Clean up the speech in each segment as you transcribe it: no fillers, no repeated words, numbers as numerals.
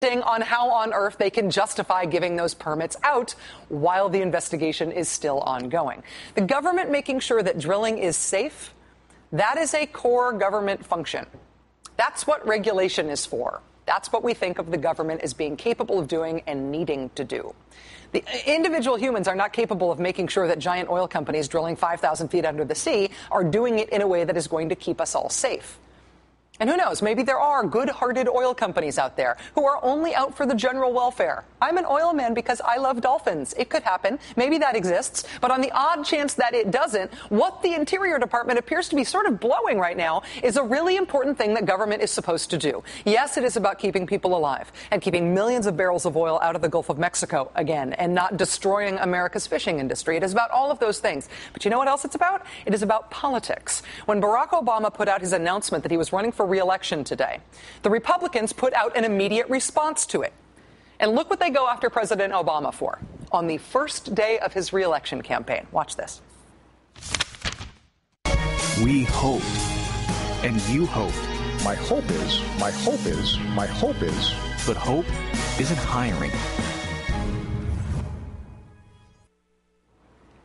on how on earth they can justify giving those permits out while the investigation is still ongoing. The government making sure that drilling is safe, that is a core government function. That's what regulation is for. That's what we think of the government as being capable of doing and needing to do. The individual humans are not capable of making sure that giant oil companies drilling 5,000 feet under the sea are doing it in a way that is going to keep us all safe. And who knows, maybe there are good-hearted oil companies out there who are only out for the general welfare. I'm an oil man because I love dolphins. It could happen. Maybe that exists. But on the odd chance that it doesn't, what the Interior Department appears to be sort of blowing right now is a really important thing that government is supposed to do. Yes, it is about keeping people alive and keeping millions of barrels of oil out of the Gulf of Mexico again and not destroying America's fishing industry. It is about all of those things. But you know what else it's about? It is about politics. When Barack Obama put out his announcement that he was running for re-election today, the Republicans put out an immediate response to it. And look what they go after President Obama for on the first day of his re-election campaign. Watch this. We hoped, and you hoped. My hope is, but hope isn't hiring.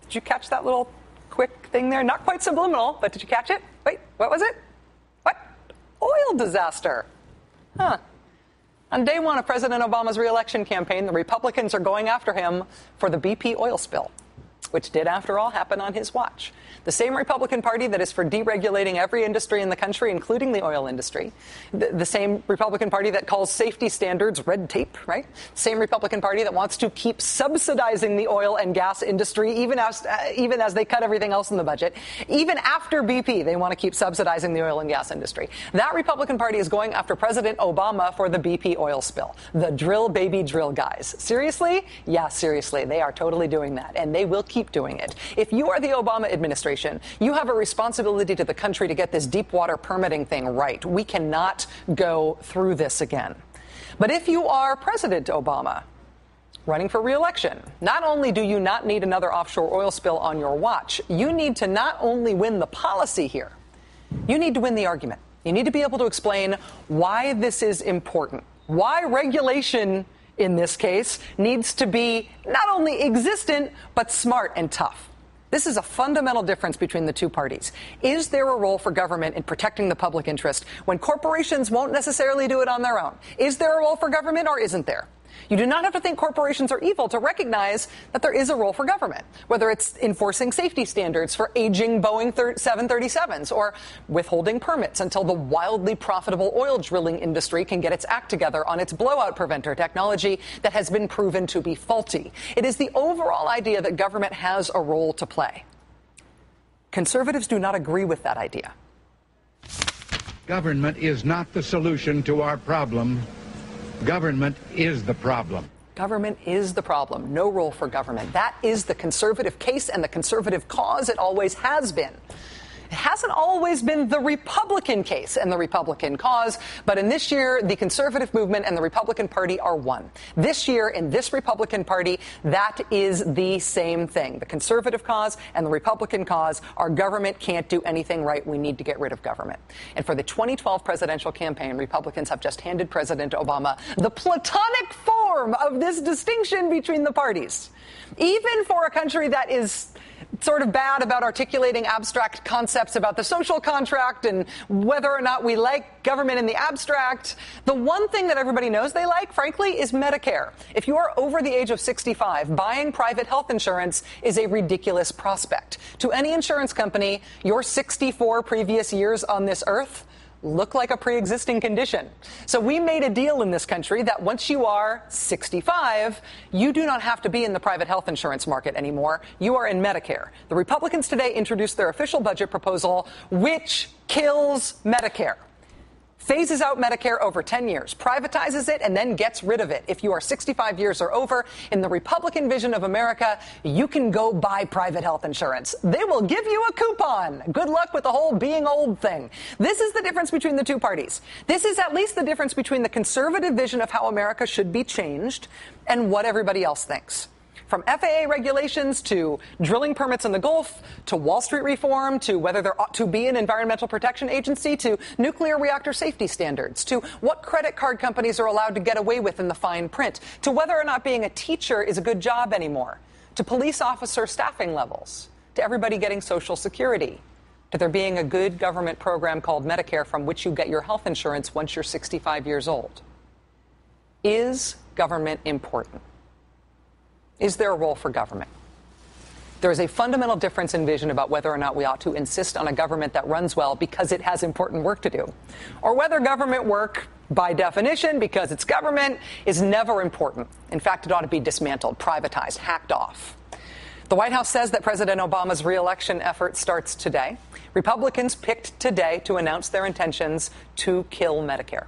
Did you catch that little quick thing there? Not quite subliminal, but did you catch it? Wait, what was it? What? Oil disaster. Huh. On day one of President Obama's re-election campaign, the Republicans are going after him for the BP oil spill, which did, after all, happen on his watch. The same Republican Party that is for deregulating every industry in the country, including the oil industry. The same Republican Party that calls safety standards red tape, right? Same Republican Party that wants to keep subsidizing the oil and gas industry, even as they cut everything else in the budget. Even after BP, they want to keep subsidizing the oil and gas industry. That Republican Party is going after President Obama for the BP oil spill. The drill, baby, drill guys. Seriously? Yeah, seriously. They are totally doing that, and they will keep doing it. If you are the Obama administration, you have a responsibility to the country to get this deep water permitting thing right. We cannot go through this again. But if you are President Obama, running for re-election, not only do you not need another offshore oil spill on your watch, you need to not only win the policy here, you need to win the argument. You need to be able to explain why this is important, why regulation in this case needs to be not only existent, but smart and tough. This is a fundamental difference between the two parties. Is there a role for government in protecting the public interest when corporations won't necessarily do it on their own? Is there a role for government or isn't there? You do not have to think corporations are evil to recognize that there is a role for government, whether it's enforcing safety standards for aging Boeing 737s or withholding permits until the wildly profitable oil drilling industry can get its act together on its blowout preventer technology that has been proven to be faulty. It is the overall idea that government has a role to play. Conservatives do not agree with that idea. Government is not the solution to our problem. Government is the problem. Government is the problem. No role for government. That is the conservative case and the conservative cause. It always has been. It hasn't always been the Republican case and the Republican cause, but in this year, the conservative movement and the Republican Party are one. This year, in this Republican Party, that is the same thing. The conservative cause and the Republican cause are government can't do anything right. We need to get rid of government. And for the 2012 presidential campaign, Republicans have just handed President Obama the platonic form of this distinction between the parties. Even for a country that is sort of bad about articulating abstract concepts about the social contract and whether or not we like government in the abstract, the one thing that everybody knows they like, frankly, is Medicare. If you are over the age of 65, buying private health insurance is a ridiculous prospect. To any insurance company, your 64 previous years on this earth look like a pre-existing condition. So we made a deal in this country that once you are 65, you do not have to be in the private health insurance market anymore. You are in Medicare. The Republicans today introduced their official budget proposal, which kills Medicare. Phases out Medicare over 10 years, privatizes it, and then gets rid of it. If you are 65 years or over, in the Republican vision of America, you can go buy private health insurance. They will give you a coupon. Good luck with the whole being old thing. This is the difference between the two parties. This is at least the difference between the conservative vision of how America should be changed and what everybody else thinks. From FAA regulations to drilling permits in the Gulf to Wall Street reform to whether there ought to be an environmental protection agency to nuclear reactor safety standards to what credit card companies are allowed to get away with in the fine print to whether or not being a teacher is a good job anymore to police officer staffing levels to everybody getting Social Security to there being a good government program called Medicare from which you get your health insurance once you're 65 years old. Is government important? Is there a role for government? There is a fundamental difference in vision about whether or not we ought to insist on a government that runs well because it has important work to do, or whether government work, by definition, because it's government, is never important. In fact, it ought to be dismantled, privatized, hacked off. The White House says that President Obama's re-election effort starts today. Republicans picked today to announce their intentions to kill Medicare.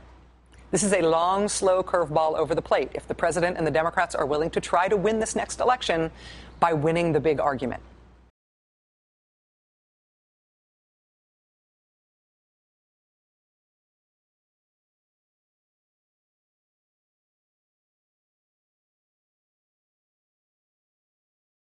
This is a long, slow curveball over the plate if the president and the Democrats are willing to try to win this next election by winning the big argument.